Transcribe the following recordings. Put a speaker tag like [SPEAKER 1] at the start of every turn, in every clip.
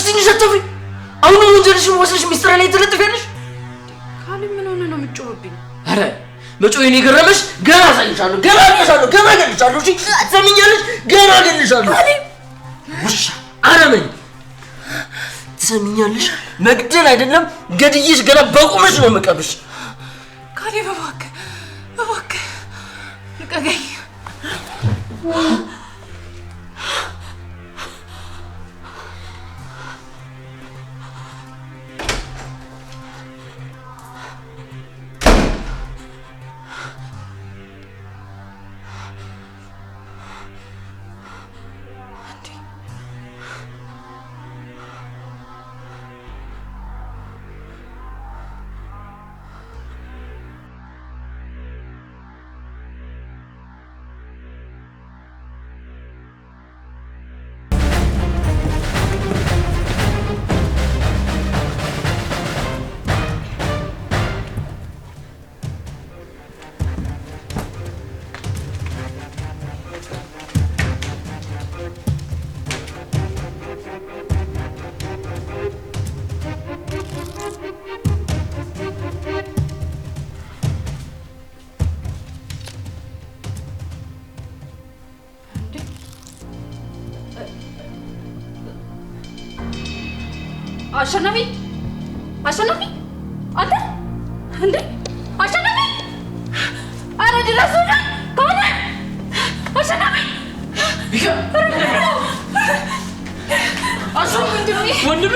[SPEAKER 1] ትንሽ አትፍሪ። አሁን ወንጀልሽን ወስደሽ ሚስጥር ላይ ትለጥፊያለሽ።
[SPEAKER 2] ካሌብ ምን ሆነ ነው የምትጮህብኝ?
[SPEAKER 1] አረ መጮዬን የገረመሽ ገና አሳይሻለሁ። ገና እገልሻለሁ። እሺ ትሰሚኛለሽ? ገና እገልሻለሁ።
[SPEAKER 2] ካሌብ
[SPEAKER 1] ውሻ አረመኝ። ትሰሚኛለሽ? መግደል አይደለም ገድዬሽ ገና በቁመሽ ነው የምቀብሽ።
[SPEAKER 2] ካሌብ እባክህ ልቀቀኝ። አሸናፊ አንተ እንዴ አሸናፊ አረ ድረሱና ካለ አሸናፊ አሹ ወንድሜ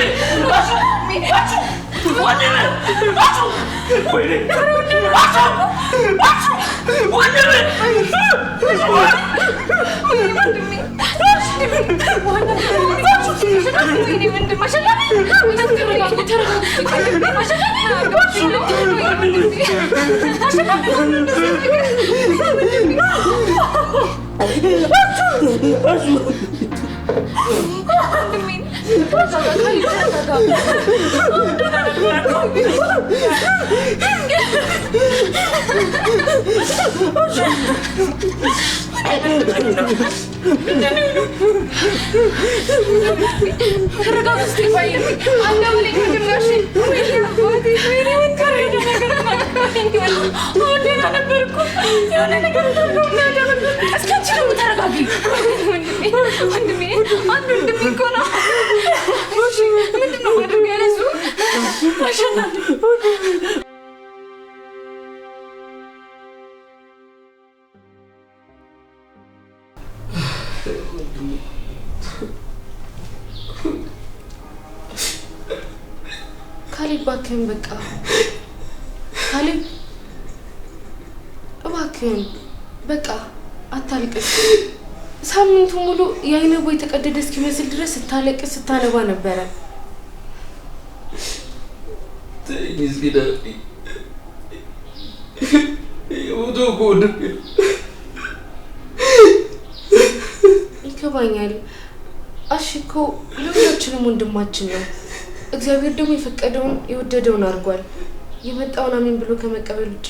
[SPEAKER 2] ካሌብ እባክህን በቃ ካሌብ እባክህን በቃ አታልቅስ። ሳምንቱ ሙሉ የአይነ ቦይ ተቀደደ እስኪመስል ድረስ ስታለቅስ ስታነባ ነበረ። ይገባኛል። አሽኮ ለሁላችንም ወንድማችን ነው። እግዚአብሔር ደግሞ የፈቀደውን የወደደውን አድርጓል። የመጣውን አሜን ብሎ ከመቀበል ውጪ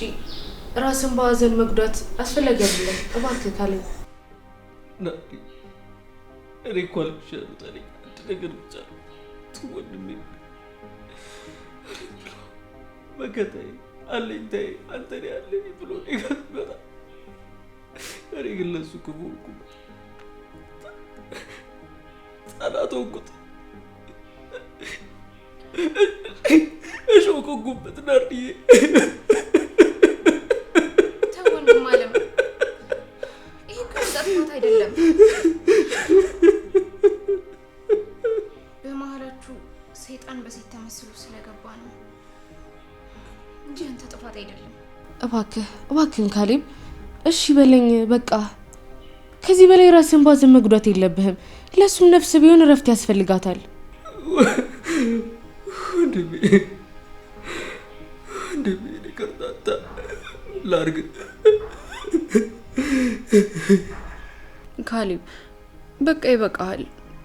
[SPEAKER 2] ራስን በሐዘን መጉዳት አስፈላጊ አይደለም። እባክህ ካሌብ
[SPEAKER 1] እኔ እኮ አልኩሻለሁ። ታዲያ አንድ ነገር ብቻ ነው ወንድሜ መከታዬ አለኝታዬ አንተ ነህ ያለኝ ብሎ ይገርመታ። እኔ ግን ለእሱ ክፉ ሆንኩበት፣ ጠላት ሆንኩት፣ እሾህ ሆንኩበት። ናርዲዬ
[SPEAKER 2] ተው ወንድም አለም፣ ይሄ እኮ ጠጥሞት አይደለም። በመሀላችሁ ሰይጣን በሴት ተመስሎ ስለገባ ነው እንጂ አንተ ጥፋት አይደለም። እባክህን ካሌብ እሺ በለኝ በቃ። ከዚህ በላይ ራስን ባዘን መጉዳት የለብህም። ለሱም ነፍስ ቢሆን እረፍት ያስፈልጋታል።
[SPEAKER 1] ወንድሜ ይቅርታ ላድርግ።
[SPEAKER 3] ካሌብ በቃ ይበቃሃል።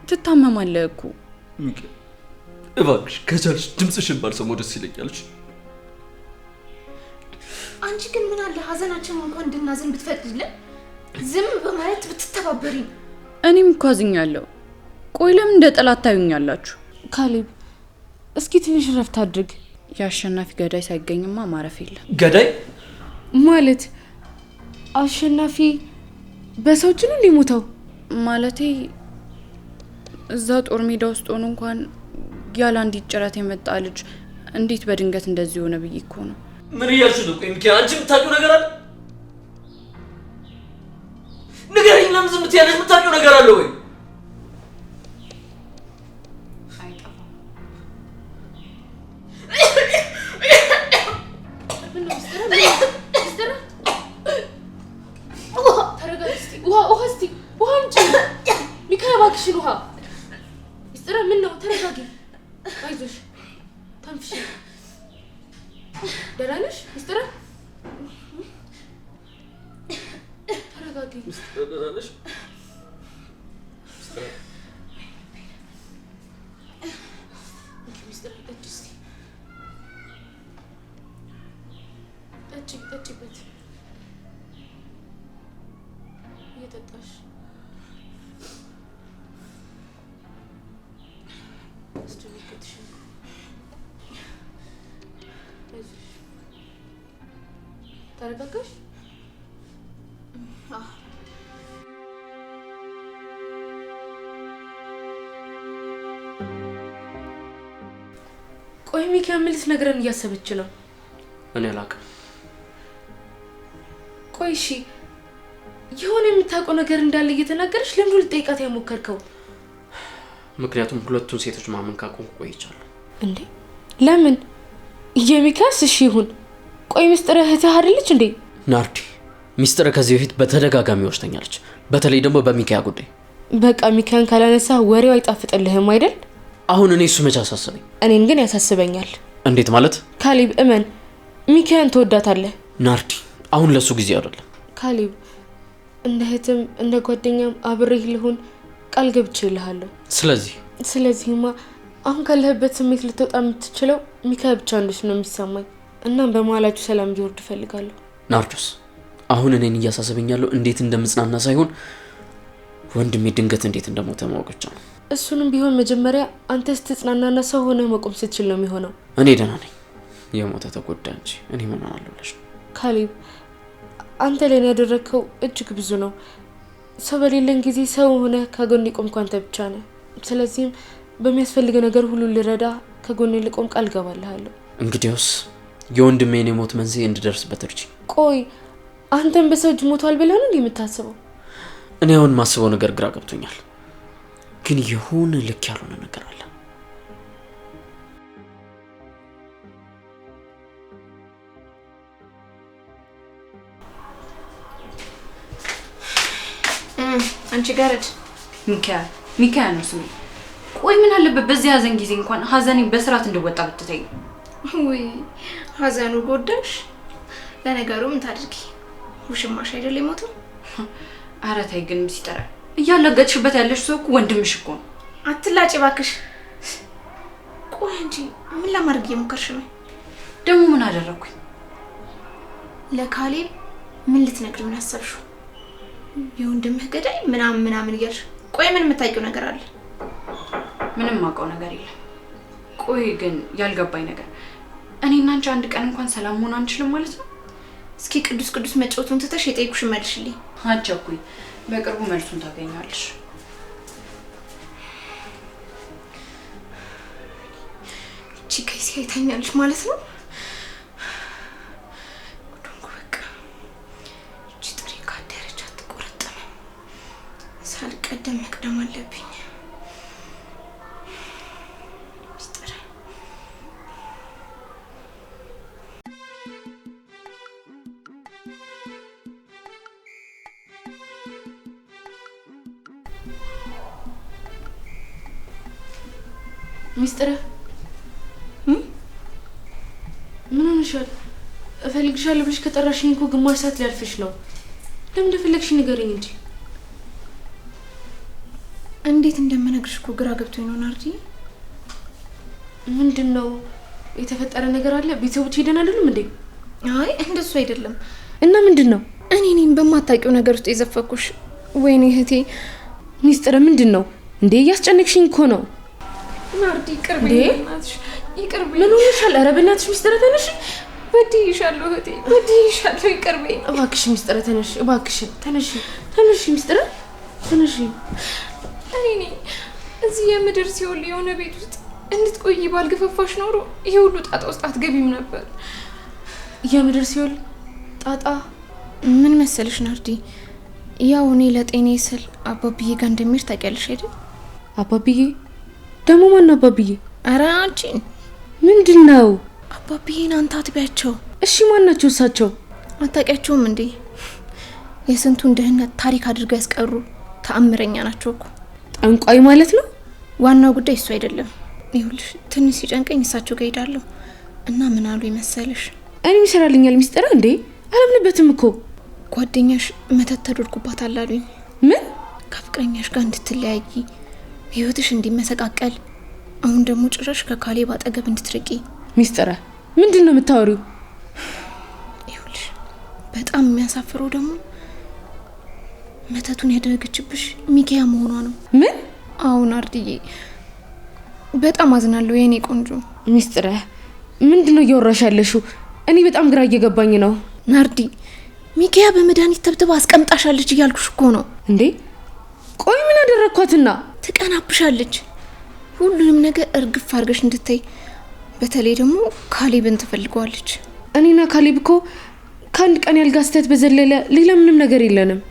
[SPEAKER 3] ትታመማለህ እኮ።
[SPEAKER 1] እባክሽ ከቻልሽ ድምፅሽን ባልሰማው ደስ ይለኛል።
[SPEAKER 2] አንቺ ግን ምን አለ ሀዘናችን እንኳን እንድናዘን ብትፈቅድልን፣ ዝም በማለት ብትተባበሪኝ።
[SPEAKER 3] እኔም እኮ አዝኛለሁ። ቆይ ለምን እንደ ጠላት ታዩኛላችሁ?
[SPEAKER 2] ካሌብ እስኪ ትንሽ ረፍት አድርግ።
[SPEAKER 3] የአሸናፊ ገዳይ ሳይገኝማ ማረፍ የለም።
[SPEAKER 1] ገዳይ
[SPEAKER 2] ማለት አሸናፊ በሰው እጅ ነው ሊሞተው?
[SPEAKER 3] ማለቴ እዛ ጦር ሜዳ ውስጥ ሆኖ እንኳን ያለ አንዲት ጭረት የመጣ ልጅ እንዴት በድንገት እንደዚህ ሆነ ብዬ እኮ ነው።
[SPEAKER 1] ምን እያልሽ ነው? ቆይ ሚኪ አንቺ የምታውቂው ነገር አለ? ንገረኝ። ለምን ዝም ትያለሽ? የምታውቂው ነገር አለ ወይ?
[SPEAKER 2] ውሃ ሚስጥር ምን ነው? ተረጋጊ፣ አይዞሽ፣ ተንፍሺ። ደህና ነሽ ሚስጥር? ተረጋጊ
[SPEAKER 1] ሚስጥር። ደህና ነሽ
[SPEAKER 2] ሚስጥር? ጠጪበት እየጠጣሽ ተረጋጋሽ? ቆይ ሚኪ ምን ልትነግረን እያሰበች ነው?
[SPEAKER 1] እኔ አላውቅም።
[SPEAKER 2] ቆይ እሺ የሆነ የምታውቀው ነገር እንዳለ እየተናገረች ለምን ልትጠይቃት ያሞከርከው?
[SPEAKER 1] ምክንያቱም ሁለቱን ሴቶች ማመን ካቆምኩ ቆይቻለሁ።
[SPEAKER 2] እንዴ ለምን? የሚካስ እሺ ይሁን። ቆይ ሚስጥር እህትህ አይደለች እንዴ?
[SPEAKER 1] ናርዲ ሚስጥር ከዚህ በፊት በተደጋጋሚ ወስደኛለች። በተለይ ደግሞ በሚካያ ጉዳይ።
[SPEAKER 2] በቃ ሚካያን ካላነሳ ወሬው አይጣፍጥልህም አይደል?
[SPEAKER 1] አሁን እኔ እሱ መቼ አሳሰበኝ?
[SPEAKER 2] እኔን ግን ያሳስበኛል።
[SPEAKER 1] እንዴት ማለት?
[SPEAKER 2] ካሌብ እመን፣ ሚካያን ትወዳታለህ።
[SPEAKER 1] ናርዲ አሁን ለሱ ጊዜ አይደለም።
[SPEAKER 2] ካሌብ እንደ እህትም እንደ ጓደኛም አብሬህ ልሁን ቃል ገብቼልሃለሁ። ስለዚህማ አሁን ካለህበት ስሜት ልትወጣ የምትችለው ሚካያ ብቻ እንደሽ ነው የሚሰማኝ። እናም በመሀላችሁ ሰላም እንዲወርድ እፈልጋለሁ።
[SPEAKER 1] ናርዶስ አሁን እኔን እያሳሰበኛለሁ እንዴት እንደምጽናና ሳይሆን ወንድሜ ድንገት እንዴት እንደሞተ ማወቅ ብቻ ነው።
[SPEAKER 2] እሱንም ቢሆን መጀመሪያ አንተ ስትጽናናና ሰው ሆነ መቆም ስትችል ነው የሚሆነው።
[SPEAKER 1] እኔ ደህና ነኝ። የሞተ ተጎዳ እንጂ እኔ ምን አላለሽ።
[SPEAKER 2] ካሌብ አንተ ለኔ ያደረከው እጅግ ብዙ ነው። ሰው በሌለን ጊዜ ሰው ሆነ ከጎኔ ቆምኩ አንተ ብቻ ነህ። ስለዚህም በሚያስፈልገው ነገር ሁሉ ልረዳ ከጎኔ ልቆም ቃል ገባልሃለሁ።
[SPEAKER 1] እንግዲያውስ የወንድሜን የሞት መንስኤ እንድደርስበት እርጂ።
[SPEAKER 2] ቆይ አንተም በሰው እጅ ሞቷል ብለህ ነው የምታስበው?
[SPEAKER 1] እኔ አሁን ማስበው ነገር ግራ ገብቶኛል፣ ግን የሆነ ልክ ያልሆነ ነገር አለ።
[SPEAKER 4] አንቺ ጋርድ
[SPEAKER 3] ሚካያ ነው ስሙ። ቆይ ምን አለበት በዚህ ሀዘን ጊዜ እንኳን ሀዘኔን በስርዓት እንደወጣ ብትተይ።
[SPEAKER 4] ወይ ሀዘኑ ጎዳሽ? ለነገሩ ምን ታድርጊ፣ ውሽማሽ አይደል የሞተው?
[SPEAKER 3] ኧረ ተይ ግን ሲጠራ እያለገጥሽበት ያለሽ ሰው እኮ ወንድምሽ እኮ ነው።
[SPEAKER 4] አትላጭ እባክሽ። ቆይ አንቺ ምን ለማድረግ እየሞከርሽ ነው?
[SPEAKER 3] ደግሞ ምን አደረኩኝ?
[SPEAKER 4] ለካሌብ ምን ልትነግሪው ነው ያሰብሽው? የወንድምህ ገዳይ ምናምን እያልሽ። ቆይ ምን የምታውቂው ነገር አለ?
[SPEAKER 3] ምንም ማውቀው ነገር የለም። ቆይ ግን ያልገባኝ ነገር እኔና አንቺ አንድ ቀን እንኳን ሰላም መሆን አንችልም ማለት ነው?
[SPEAKER 4] እስኪ ቅዱስ መጫወቱን ትተሽ የጠየኩሽን መልሽልኝ።
[SPEAKER 3] አቸኩኝ፣ በቅርቡ መልሱን ታገኛለሽ።
[SPEAKER 4] እቺ ከይሲ አይታኛለሽ ማለት ነው? ጉዱንኩ በቃ እቺ ጥሪ ካደረች አትቆረጠም። ሳልቀደም መቅደም አለብኝ።
[SPEAKER 2] ሚስጥር ምን ሆነሻል? እፈልግሻለሁ ብለሽ ከጠራሽኝ እኮ ግማሽ ሰዓት ሊያልፍሽ ነው። ለምን እንደፈለግሽ ንገረኝ እንጂ።
[SPEAKER 4] እንዴት እንደምነግርሽ እኮ ግራ ገብቶኝ ነው ናርዲ።
[SPEAKER 2] ምንድነው የተፈጠረ ነገር አለ? ቤተሰቦች ሄደን አይደለም እንዴ?
[SPEAKER 4] አይ እንደሱ አይደለም።
[SPEAKER 2] እና ምንድነው?
[SPEAKER 4] እኔን በማታውቂው ነገር ውስጥ የዘፈኩሽ። ወይኔ እህቴ።
[SPEAKER 2] ሚስጥር ምንድነው እንዴ? እያስጨነቅሽኝ እኮ ነው።
[SPEAKER 4] ናርዲ ቅርብ እናትሽ ይቅርብ።
[SPEAKER 2] ምን ሆነሻል? ኧረ በእናትሽ ሚስጥር ተነሽ።
[SPEAKER 4] በድይሻለሁ እህቴ በድይሻለሁ። ይቅርብ
[SPEAKER 2] እባክሽ ሚስጥር ተነሽ። እባክሽ ተነሽ ሚስጥር ተነሽ።
[SPEAKER 4] እኔ እዚህ የምድር ሲኦል የሆነ ቤት ውስጥ እንድትቆይ ባልገፈፋሽ ኖሮ ይሄ ሁሉ ጣጣ ውስጥ አትገቢም ነበር።
[SPEAKER 2] የምድር ሲኦል ጣጣ
[SPEAKER 4] ምን መሰልሽ ናርዲ፣ ያው እኔ ለጤናዬ ስል አባብዬ ጋር እንደምሄድ ታውቂያለሽ አይደል?
[SPEAKER 2] አባብዬ ደግሞ ማን አባብዬ?
[SPEAKER 4] ኧረ አንቺን።
[SPEAKER 2] ምንድነው?
[SPEAKER 4] አባብዬን አንተ አትቢያቸው።
[SPEAKER 2] እሺ ማን ናቸው እሳቸው?
[SPEAKER 4] አታውቂያቸውም እንዴ? የስንቱን ድህነት ታሪክ አድርገው ያስቀሩ ተአምረኛ ናቸው እኮ።
[SPEAKER 2] ጠንቋይ ማለት ነው?
[SPEAKER 4] ዋናው ጉዳይ እሱ አይደለም። ይኸውልሽ ትንሽ ሲጨንቀኝ እሳቸው ጋር ሄዳለሁ እና ምን አሉ ይመሰልሽ?
[SPEAKER 2] እኔ ይሰራልኛል ሚስጥር እንዴ? አላምንበትም እኮ።
[SPEAKER 4] ጓደኛሽ መተት ተደርጎባታል አሉኝ።
[SPEAKER 2] ምን?
[SPEAKER 4] ከፍቅረኛሽ ጋር እንድትለያይ ህይወትሽ እንዲመሰቃቀል፣ አሁን ደግሞ ጭራሽ ከካሌብ አጠገብ እንድትርቂ።
[SPEAKER 2] ሚስጥር ምንድን ነው የምታወሪው?
[SPEAKER 4] ይኸውልሽ በጣም የሚያሳፍረው ደግሞ መተቱን ያደረገችብሽ ሚኪያ መሆኗ ነው።
[SPEAKER 2] ምን?
[SPEAKER 4] አሁን ናርዲዬ በጣም አዝናለሁ የኔ ቆንጆ።
[SPEAKER 2] ሚስጥር ምንድነው እያወራሽ ያለሽው? እኔ በጣም ግራ እየገባኝ ነው።
[SPEAKER 4] ናርዲ ሚኪያ በመድኃኒት ተብትባ አስቀምጣሻለች እያልኩሽ እኮ ነው።
[SPEAKER 2] እንዴ ቆይ ምን አደረኳትና?
[SPEAKER 4] ትቀናብሻለች። ሁሉንም ነገር እርግፍ አድርገሽ እንድታይ፣ በተለይ ደግሞ ካሌብን ትፈልገዋለች።
[SPEAKER 2] እኔና ካሌብ እኮ ከአንድ ቀን ያልጋ ስህተት በዘለለ ሌላ ምንም ነገር የለንም።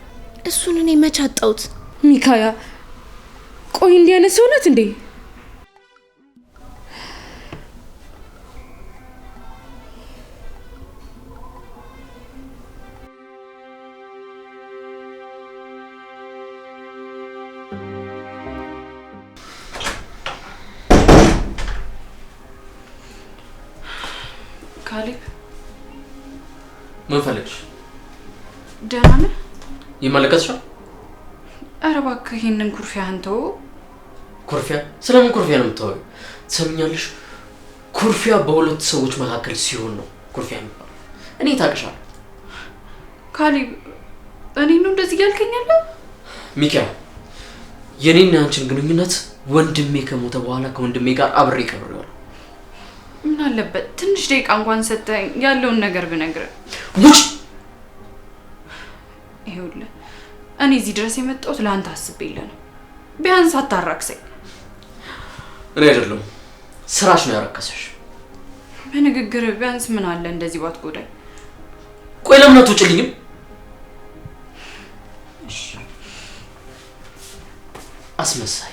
[SPEAKER 4] እሱን እኔ መች አጣሁት?
[SPEAKER 2] ሚካያ ቆይ እንዲህ አይነት ሰው ናት እንዴ?
[SPEAKER 3] ካሌብ
[SPEAKER 1] ምን ፈልግሽ?
[SPEAKER 3] ደህና ነህ?
[SPEAKER 1] ይመለከትሻል?
[SPEAKER 3] ኧረ እባክህ ይሄንን ኩርፊያህን ተው።
[SPEAKER 1] ኩርፊያ? ስለምን ኩርፊያ ነው የምታወሪው? ትሰምኛለሽ? ኩርፊያ በሁለት ሰዎች መካከል ሲሆን ነው ኩርፊያ የሚባለው። እኔ ታውቅሻለሁ።
[SPEAKER 3] ካሌብ እኔ ነው እንደዚህ እያልከኝ ያለ?
[SPEAKER 1] ሚኪያ የኔና ያንቺን ግንኙነት ወንድሜ ከሞተ በኋላ ከወንድሜ ጋር አብሬ ቀብሬዋለሁ።
[SPEAKER 3] ምን አለበት ትንሽ ደቂቃ እንኳን ሰጠኝ ያለውን ነገር ብነግርህ።
[SPEAKER 1] ውጭ!
[SPEAKER 3] ይኸውልህ እኔ እዚህ ድረስ የመጣሁት ለአንተ አስቤልህ ነው። ቢያንስ አታራክሰኝ።
[SPEAKER 1] እኔ አይደለም ስራሽ ነው ያረከሰሽ።
[SPEAKER 3] በንግግር ቢያንስ ምን አለ እንደዚህ ባትጎዳኝ።
[SPEAKER 1] ቆይ ለምን አትውጭልኝም? አስመሳይ።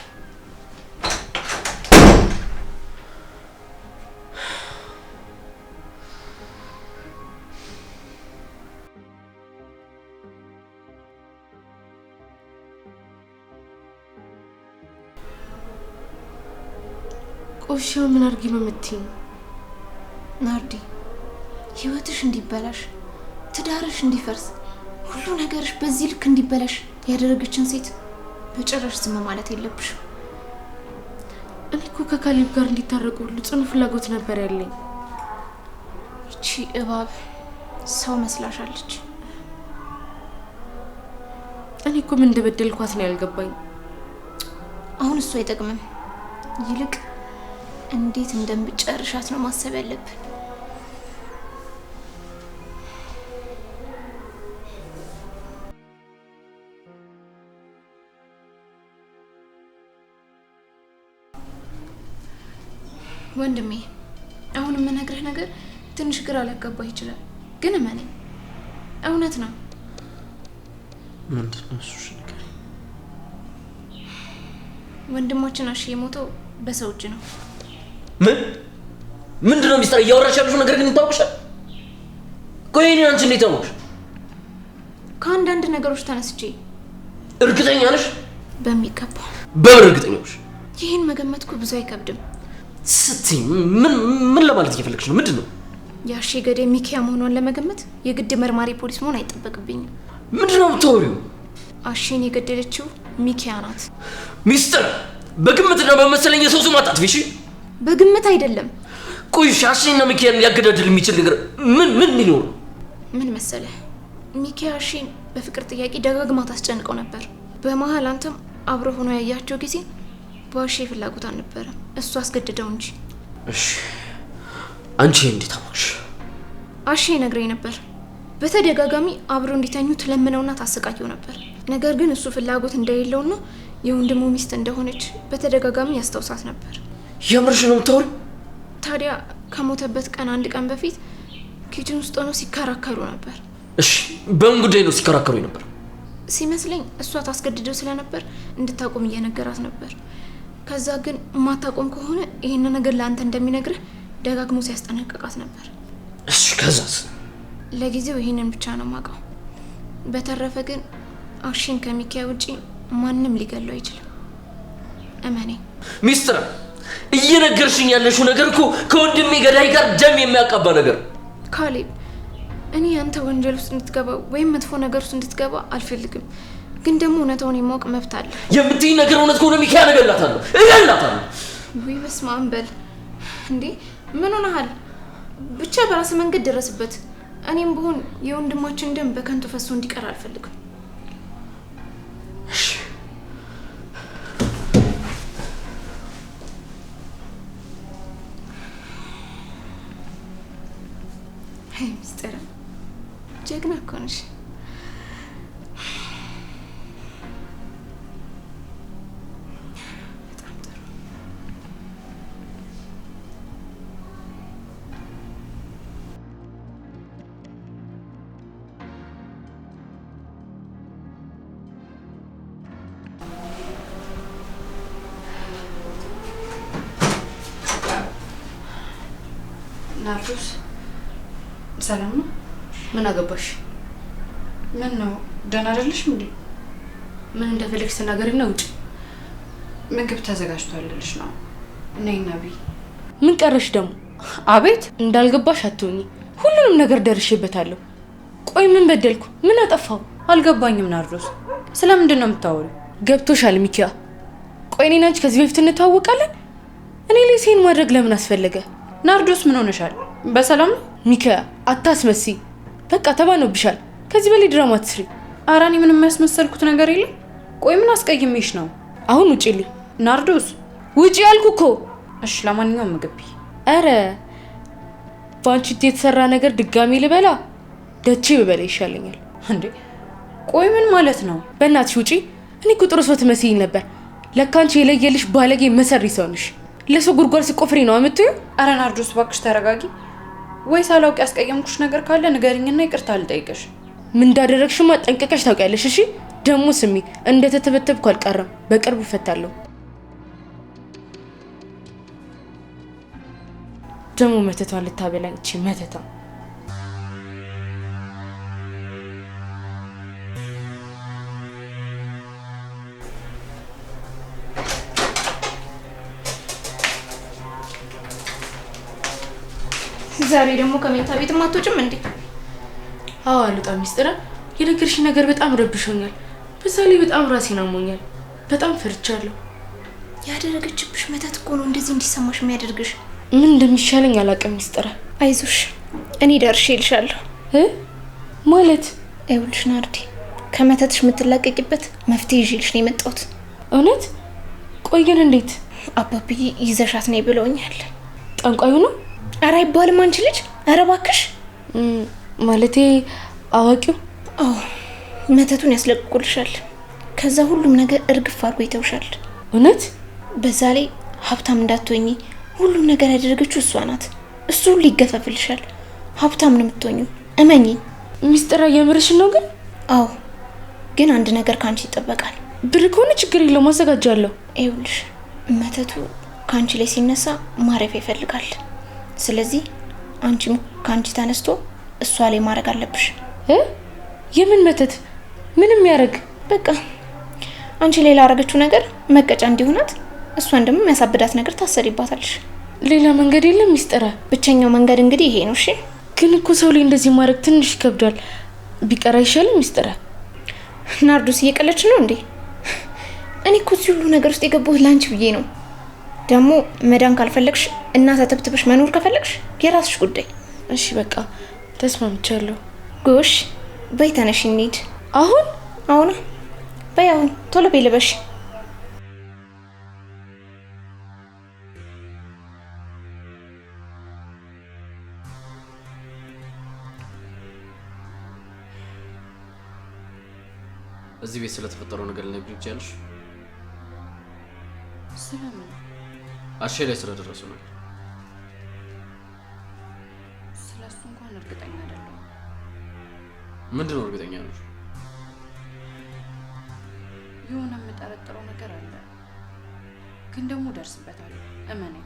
[SPEAKER 2] ቆሻው ምን አድርጊ ነው የምትይኝ?
[SPEAKER 4] ናርዲ ህይወትሽ እንዲበላሽ፣ ትዳርሽ እንዲፈርስ፣ ሁሉ ነገርሽ በዚህ ልክ እንዲበላሽ ያደረገችን ሴት በጭራሽ ዝም ማለት የለብሽም።
[SPEAKER 2] እኔ እኮ ከካሌብ ጋር እንዲታረቁ ሁሉ ጽኑ ፍላጎት ነበር ያለኝ።
[SPEAKER 4] እቺ እባብ ሰው መስላሻለች።
[SPEAKER 2] እኔ እኮ ምን እንደበደልኳት ነው ያልገባኝ።
[SPEAKER 4] አሁን እሱ አይጠቅምም። ይልቅ እንዴት እንደምጨርሻት ነው ማሰብ ያለብን። ወንድሜ አሁን የምነግርህ ነገር ትንሽ ግራ ሊያጋባህ ይችላል፣ ግን እመነኝ እውነት ነው።
[SPEAKER 1] ምንድን ነው እሱ?
[SPEAKER 4] ወንድማችን አሽ የሞተው በሰው እጅ ነው።
[SPEAKER 1] ምንድን ነው ሚስጥር እያወራሽ ያለሽው ነገር ግን ይታወቅሻል? ቆይ እኔ አንቺ እንዴት ታወቅሽ?
[SPEAKER 4] ከአንዳንድ ነገሮች ተነስቼ።
[SPEAKER 1] እርግጠኛ ነሽ?
[SPEAKER 4] በሚገባ።
[SPEAKER 1] በምን እርግጠኛ ነሽ?
[SPEAKER 4] ይህን መገመትኩ ብዙ አይከብድም።
[SPEAKER 1] ስትይ ምን ለማለት እየፈለግሽ ነው? ምንድን ነው?
[SPEAKER 4] የአሼ ገዳይ ሚኪያ መሆኗን ለመገመት የግድ መርማሪ ፖሊስ መሆን አይጠበቅብኝም።
[SPEAKER 1] ምንድን ነው የምታወሪው?
[SPEAKER 4] አሼን የገደለችው ሚኪያ ናት።
[SPEAKER 1] ሚስጥር በግምትና በመሰለኝ የሰው ስም አታጥፊ። እሺ
[SPEAKER 4] በግምት አይደለም።
[SPEAKER 1] ቆይ አሼና ሚኪያን ሊያገዳድል የሚችል ነገር ምን ሊኖር?
[SPEAKER 4] ምን መሰለህ፣ ሚኪያ አሼን በፍቅር ጥያቄ ደጋግማ ታስጨንቀው ነበር። በመሀል አንተም አብረ ሆኖ ያያቸው ጊዜ
[SPEAKER 2] በአሼ ፍላጎት አልነበረም፣ እሱ አስገድደው እንጂ።
[SPEAKER 1] እሺ አንቺ እንዴት አወቅሽ?
[SPEAKER 2] አሼ ነግረኝ ነበር። በተደጋጋሚ አብሮ እንዲተኙ ትለምነውና ታሰቃየው ነበር። ነገር ግን እሱ ፍላጎት እንደሌለውና የወንድሙ ሚስት እንደሆነች በተደጋጋሚ ያስታውሳት ነበር።
[SPEAKER 1] የምርሽ ነው የምታወሪው?
[SPEAKER 2] ታዲያ ከሞተበት ቀን አንድ ቀን በፊት ኪችን ውስጥ ሆነው ሲከራከሩ ነበር።
[SPEAKER 1] እሺ በምን ጉዳይ ነው ሲከራከሩ ነበር?
[SPEAKER 2] ሲመስለኝ እሷ ታስገድደው ስለነበር እንድታቆም እየነገራት ነበር። ከዛ ግን ማታቆም ከሆነ ይሄን ነገር ለአንተ እንደሚነግርህ ደጋግሞ ሲያስጠነቅቃት ነበር።
[SPEAKER 1] እሺ ከዛስ?
[SPEAKER 2] ለጊዜው ይሄንን ብቻ ነው የማውቀው። በተረፈ ግን አሽን ከሚኪያ ውጪ ማንም ሊገለው አይችልም። እመኔ
[SPEAKER 1] ሚስትር፣ እየነገርሽኝ ያለሽው ነገር እኮ ከወንድሜ ገዳይ ጋር ደም የሚያቃባ ነገር።
[SPEAKER 2] ካሌብ፣ እኔ አንተ ወንጀል ውስጥ እንድትገባ ወይም መጥፎ ነገር ውስጥ እንድትገባ አልፈልግም። ግን ደግሞ እውነታውን የማወቅ መብት አለ።
[SPEAKER 1] የምትይኝ ነገር እውነት ከሆነ ሚኪያ እገላታለሁ።
[SPEAKER 2] ወይ በስመ አብ በል እንዴ! ምን ሆነሃል? ብቻ በራስ መንገድ ደረስበት። እኔም ብሆን የወንድማችን ደም በከንቱ ፈሶ እንዲቀር አልፈልግም። አይ ሚስጥር፣ ጀግና እኮ ነሽ። በጣም ጥሩ።
[SPEAKER 3] ናርዶስ ሰላም ነው?
[SPEAKER 2] ምን አገባሽ?
[SPEAKER 3] ምን ነው ደህና አይደለሽም እንዴ?
[SPEAKER 2] ምን እንደፈለግሽ ተናገሪና ውጪ።
[SPEAKER 3] ምግብ ተዘጋጅቷልልሽ ነው። ነይና ቢ።
[SPEAKER 2] ምን ቀረሽ ደግሞ?
[SPEAKER 3] አቤት።
[SPEAKER 2] እንዳልገባሽ አትሆኚ። ሁሉንም ነገር ደርሼበታለሁ። ቆይ ምን በደልኩ? ምን አጠፋው?
[SPEAKER 3] አልገባኝም ናርዶስ። ስለምንድን ነው የምታወሪው?
[SPEAKER 2] ገብቶሻል ሚኪያ? ቆይ እኔና አንቺ ከዚህ በፊት እንተዋወቃለን? እኔ ላይ ሴን ማድረግ ለምን አስፈለገ?
[SPEAKER 3] ናርዶስ ምን ሆነሻል? በሰላም ነው?
[SPEAKER 2] ሚኪያ አታስመሲ። በቃ ተባኖብሻል። ከዚህ በላይ ድራማ አትስሪ።
[SPEAKER 3] ኧረ እኔ ምንም ያስመሰልኩት ነገር የለም። ቆይ ምን አስቀይሜሽ ነው?
[SPEAKER 2] አሁን ውጪልኝ
[SPEAKER 3] ናርዶስ።
[SPEAKER 2] ውጪ ያልኩ እኮ።
[SPEAKER 3] እሺ ለማንኛውም ምግብ ቢ።
[SPEAKER 2] ኧረ ባንቺ የተሰራ ነገር ድጋሚ ልበላ? ደቼ ብበላ ይሻለኛል።
[SPEAKER 3] እንዴ ቆይ ምን ማለት ነው?
[SPEAKER 2] በእናትሽ ውጪ። እኔ እኮ ጥሩ ሰው ትመስይኝ ነበር። ለካ አንቺ የለየልሽ ባለጌ መሰሪ ሰው ነሽ። ለሰው ጉድጓድ ስቆፍሪ ነው የምትይው?
[SPEAKER 3] ኧረ ናርዶስ እባክሽ ተረጋጊ። ወይ ሳላውቅ ያስቀየምኩሽ ነገር ካለ ንገሪኝና ይቅርታ ልጠይቅሽ።
[SPEAKER 2] ምን እንዳደረግሽማ ጠንቅቀሽ ታውቂያለሽ። እሺ ደግሞ ስሚ፣ እንደተተበተብኩ አልቀረም። በቅርቡ እፈታለሁ። ደግሞ መተቷን ልታበላኝ እቺ መተታ። ዛሬ ደግሞ ከመኝታ ቤት ማትወጭም እንዴ? አዎ አልወጣም። ሚስጥር፣ የነገርሽ ነገር በጣም ረብሾኛል። በዛ ላይ በጣም ራሴን አሞኛል። በጣም ፈርቻለሁ። ያደረገችብሽ መተት እኮ ነው እንደዚህ እንዲሰማሽ የሚያደርግሽ። ምን እንደሚሻለኝ አላውቅም። ሚስጥር፣ አይዞሽ፣ እኔ ደርሼ እልሻለሁ። ማለት ይኸውልሽ ናርዲ፣ ከመተትሽ የምትላቀቂበት መፍትሄ ይዤልሽ ነው የመጣሁት። እውነት? ቆይ ግን እንዴት? አባብዬ ይዘሻት ነይ ብለውኛል። ጠንቋዩ ነው? ኧረ አይባልም አንቺ ልጅ። ኧረ እባክሽ። ማለቴ አዋቂው? አዎ፣ መተቱን ያስለቅቁልሻል። ከዛ ሁሉም ነገር እርግፍ አድርጎ ይተውሻል። እውነት? በዛ ላይ ሀብታም እንዳትሆኚ ሁሉም ነገር ያደረገችው እሷ ናት። እሱ ሁሉ ይገፈፍልሻል። ሀብታም ነው የምትሆኚው፣ እመኚኝ። ሚስጥር፣ የምርሽን ነው ግን? አዎ፣ ግን አንድ ነገር ካንቺ ይጠበቃል። ብር ከሆነ ችግር የለውም፣ አዘጋጃለሁ። ይኸውልሽ መተቱ ካንቺ ላይ ሲነሳ ማረፊያ ይፈልጋል። ስለዚህ አንቺም ካንቺ ተነስቶ እሷ ላይ ማድረግ አለብሽ። የምን መተት? ምንም ያረግ። በቃ አንቺ ላይ ላረገችው ነገር መቀጫ እንዲሆናት፣ እሷን ደግሞ የሚያሳብዳት ነገር ታሰሪባታለሽ። ሌላ መንገድ የለም ሚስጥራ? ብቸኛው መንገድ እንግዲህ ይሄ ነው። እሺ። ግን እኮ ሰው ላይ እንደዚህ ማድረግ ትንሽ ይከብዳል። ቢቀር አይሻልም ሚስጥራ? ናርዶስ እየቀለች ነው እንዴ? እኔ እኮ እዚህ ሁሉ ነገር ውስጥ የገባሁት ላንቺ ብዬ ነው። ደግሞ መዳን ካልፈለግሽ እና ተተብትበሽ መኖር ከፈለግሽ የራስሽ ጉዳይ። እሺ በቃ ተስማምቻለሁ። ጎሽ በይ ተነሽ እንሂድ። አሁን? በይ አሁን ቶሎ በይ ልበሽ።
[SPEAKER 1] እዚህ ቤት ስለተፈጠረው ነገር ልነግሪኝ ትችያለሽ?
[SPEAKER 3] ስለምን?
[SPEAKER 1] አሼ ላይ ስለደረሰው ነገር።
[SPEAKER 3] ስለሱ እንኳን እርግጠኛ አይደለሁም።
[SPEAKER 1] ምንድነው እርግጠኛ ነሽ?
[SPEAKER 3] የሆነ የምጠረጥረው ነገር አለ፣ ግን ደግሞ ደርስበታለሁ። እመነኝ።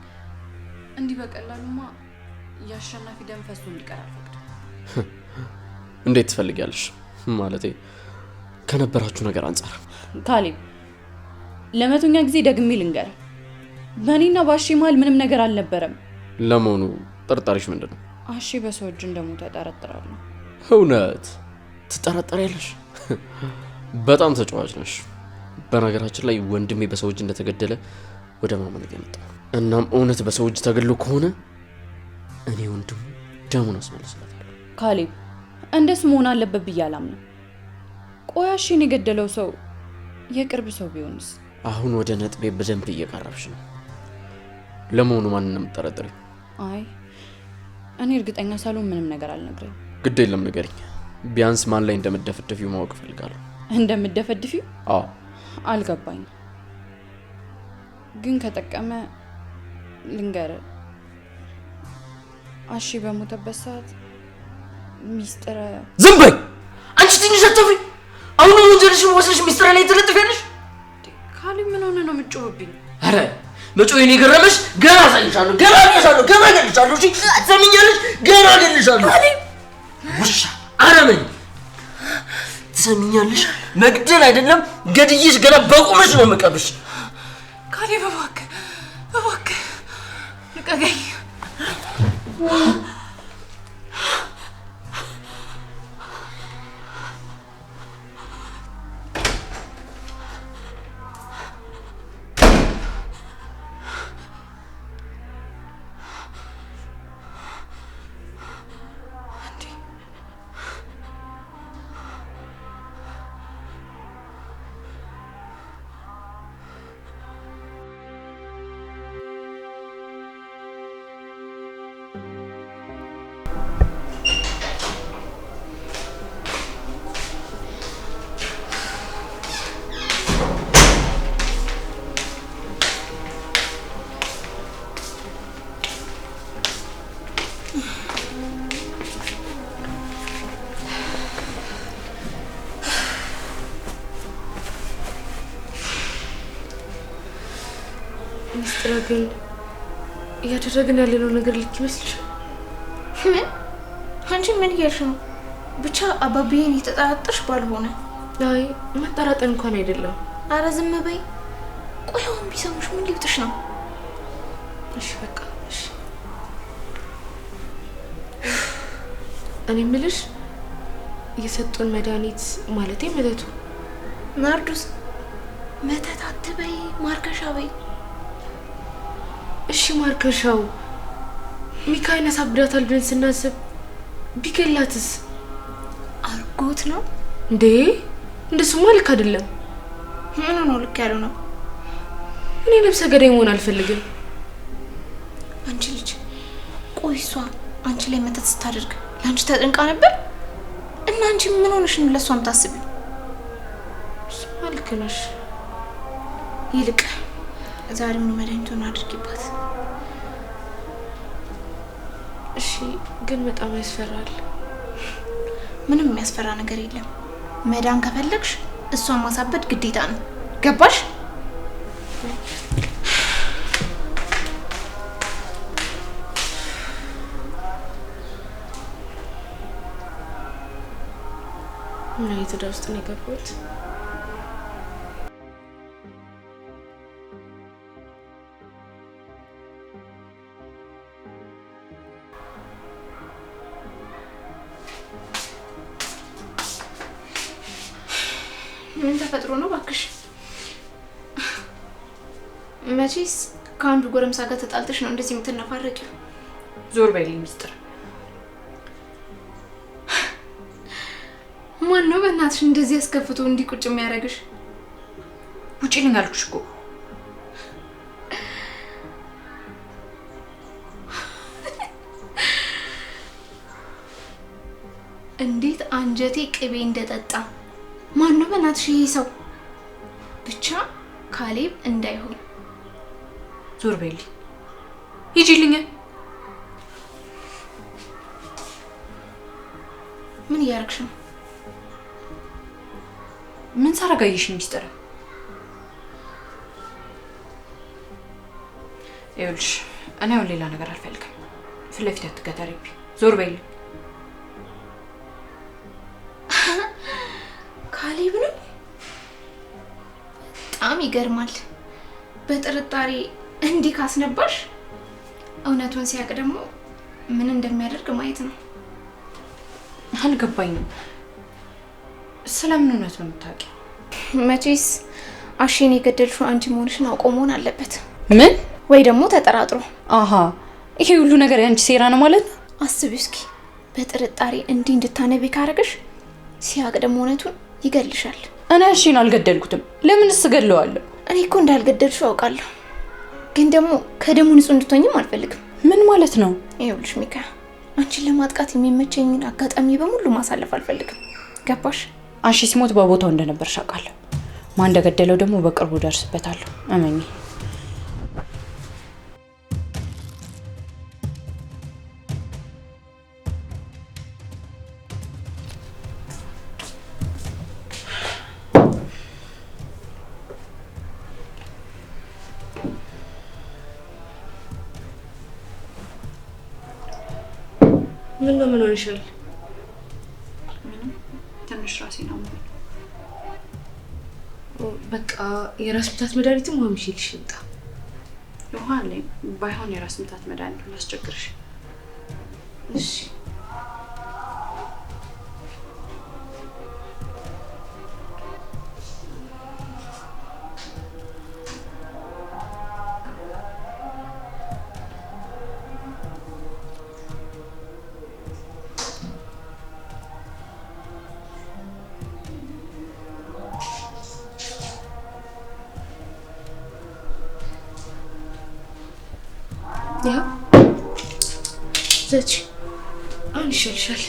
[SPEAKER 3] እንዲህ በቀላሉማ የአሸናፊ ደም ፈሶ እንዲቀር አልፈቅድም።
[SPEAKER 1] እንዴት ትፈልጊያለሽ? ማለቴ ከነበራችሁ ነገር አንፃር።
[SPEAKER 3] ካሌብ፣ ለመቶኛ ጊዜ ደግሜ ልንገር፣ በእኔና በአሼ መሀል ምንም ነገር አልነበረም።
[SPEAKER 1] ለመሆኑ ጥርጣሬሽ ምንድን ነው?
[SPEAKER 3] አሼ በሰው እጅ እንደሞተ እጠረጥራለሁ።
[SPEAKER 1] እውነት ትጠረጠሪያለሽ? በጣም ተጫዋች ነሽ። በነገራችን ላይ ወንድሜ በሰው እጅ እንደተገደለ ወደ ማመን የመጣው። እናም እውነት በሰው እጅ ተገድሎ ከሆነ እኔ ወንድሙ ደሙን አስመልስለታለሁ።
[SPEAKER 3] ካሌብ፣ እንደሱ መሆን አለበት ብዬ አላምንም። ቆይ አሼን የገደለው ሰው የቅርብ ሰው ቢሆንስ?
[SPEAKER 1] አሁን ወደ ነጥቤ በደንብ እየቀረብሽ ነው። ለመሆኑ ማንን ነው የምትጠረጥሪው?
[SPEAKER 3] አይ እኔ እርግጠኛ ሳልሆን ምንም ነገር አልነግረኝ።
[SPEAKER 1] ግድ የለም ንገሪኝ። ቢያንስ ማን ላይ እንደምትደፈድፊው ማወቅ እፈልጋለሁ።
[SPEAKER 3] እንደምትደፈድፊው?
[SPEAKER 1] አዎ።
[SPEAKER 3] አልገባኝም፣ ግን ከጠቀመ ልንገር። አሼ በሞተበት ሰዓት ሚስጥረ...
[SPEAKER 1] ዝም በይ አንቺ ትንሽ አትፍሪ። አሁን ወንጀልሽን ወስደሽ ሚስጥረ ላይ ትለጥፊያለሽ።
[SPEAKER 3] ካሌብ፣ ምን ሆነ ነው የምትጮህብኝ?
[SPEAKER 1] አረ መጮሄን የገረመሽ? ገና አሳይሻለሁ፣ ገና አሳይሻለሁ፣ ገና እገልሻለሁ። እሺ ትሰሚኛለሽ? ገና እገልሻለሁ። ካሌብ ውሻ አረመኝ። ትሰሚኛለሽ? መግደል አይደለም ገድዬሽ ገና በቁመሽ ነው የምቀብሽ።
[SPEAKER 3] ካሌብ እባክህ እባክህ ልቀቀኝ።
[SPEAKER 2] ሚስጥር ግን እያደረግን ያለነው ነገር ልክ ይመስልሻል?
[SPEAKER 4] ምን? አንቺ ምን እያልሽ ነው? ብቻ አባቢዬን የተጠራጠርሽ ባልሆነ።
[SPEAKER 2] አይ ማጣራጠር እንኳን አይደለም።
[SPEAKER 4] አረ ዝም በይ። ቆይ አሁን ቢሰሙሽ ምን ሊውጥሽ ነው?
[SPEAKER 2] እሺ በቃ እሺ። እኔ የምልሽ የሰጡን መድኃኒት ማለቴ መተቱ
[SPEAKER 4] ናርዶስ፣ መተት አትበይ፣ ማርከሻ በይ።
[SPEAKER 2] እሺ ማርከሻው ሚካኤል ያሳብዳታል ብለን ስናስብ ቢገላትስ?
[SPEAKER 4] አርጎት ነው
[SPEAKER 2] እንዴ? እንደሱማ ልክ አይደለም።
[SPEAKER 4] ምን ነው ልክ ያለው ነው?
[SPEAKER 2] እኔ ነፍሰ ገዳይ መሆን አልፈልግም።
[SPEAKER 4] አንቺ ልጅ ቆይ እሷ አንቺ ላይ መተት ስታደርግ ለአንቺ ተጨንቃ ነበር? እና አንቺ ምን ሆነሽ ነው ለሷ የምታስቢው?
[SPEAKER 2] እሱማ ልክ ነሽ።
[SPEAKER 4] ይልቅ ዛሬውን መድኃኒቱን አድርጊባት።
[SPEAKER 2] እሺ ግን በጣም ያስፈራል።
[SPEAKER 4] ምንም የሚያስፈራ ነገር የለም። መዳን ከፈለግሽ እሷን ማሳበድ ግዴታ ነው። ገባሽ?
[SPEAKER 2] ምን አይነት ዕዳ ውስጥ ነው የገባሁት?
[SPEAKER 4] ምን ተፈጥሮ ነው ባክሽ? መቼስ ከአንዱ ጎረምሳ ጋር ተጣልተሽ ነው እንደዚህ የምትነፋረቂው?
[SPEAKER 3] ዞር በይልኝ ሚስጥር።
[SPEAKER 4] ማን ነው በእናትሽ እንደዚህ ያስከፍቶ እንዲቁጭ የሚያደርግሽ?
[SPEAKER 3] ውጪ ልኝ አልኩሽ እኮ።
[SPEAKER 4] እንዴት አንጀቴ ቅቤ እንደጠጣ ማን ነው በእናትሽ ይሄ ሰው? ብቻ ካሌብ እንዳይሆን።
[SPEAKER 3] ዞር በይልኝ፣ ሂጂልኝ።
[SPEAKER 4] ምን እያደረግሽ ነው?
[SPEAKER 3] ምን ሳረጋይሽ ሚስጥር? ይኸውልሽ እኔ አሁን ሌላ ነገር አልፈልግም። ፊት ለፊት አትገተሪብኝ። ዞር በይልኝ።
[SPEAKER 4] ካሌብ ነው? በጣም ይገርማል። በጥርጣሬ እንዲህ ካስነባሽ እውነቱን ሲያውቅ ደግሞ ምን እንደሚያደርግ ማየት ነው።
[SPEAKER 3] አልገባኝም። ስለምን እውነት ነው የምታውቂው?
[SPEAKER 4] መቼስ አሽን የገደልሽው አንቺ መሆንሽን አውቆ መሆን አለበት።
[SPEAKER 3] ምን?
[SPEAKER 4] ወይ ደግሞ ተጠራጥሮ።
[SPEAKER 3] አሃ ይሄ ሁሉ ነገር ያንቺ ሴራ ነው ማለት ነው?
[SPEAKER 4] አስቢው እስኪ። በጥርጣሬ እንዲህ እንድታነቢ ካረገሽ ሲያውቅ ደግሞ እውነቱን ይገልሻል።
[SPEAKER 3] እኔ አሽን አልገደልኩትም። ለምንስ እገለዋለሁ?
[SPEAKER 4] እኔ እኮ እንዳልገደልሽው አውቃለሁ፣ ግን ደግሞ ከደሙ ንጹህ እንድትሆኝም አልፈልግም።
[SPEAKER 3] ምን ማለት ነው?
[SPEAKER 4] ይኸውልሽ ሚካ፣ አንቺን ለማጥቃት የሚመቸኝን አጋጣሚ በሙሉ ማሳለፍ አልፈልግም። ገባሽ?
[SPEAKER 3] አሺ ሲሞት በቦታው እንደነበርሽ አውቃለሁ። ማን እንደገደለው ደግሞ በቅርቡ ደርስበታለሁ። እመኚ።
[SPEAKER 2] ምን ሆነሻል?
[SPEAKER 3] ትንሽ ራሴ ነው።
[SPEAKER 2] በቃ የራስ ምታት መድኃኒትም ማምሽ ይልሽ ልምጣ።
[SPEAKER 3] ውሃ አለኝ። ባይሆን የራስ ምታት መድኃኒት ላስቸግርሽ።
[SPEAKER 2] እሺ። ያ ዘች አንሽልሻል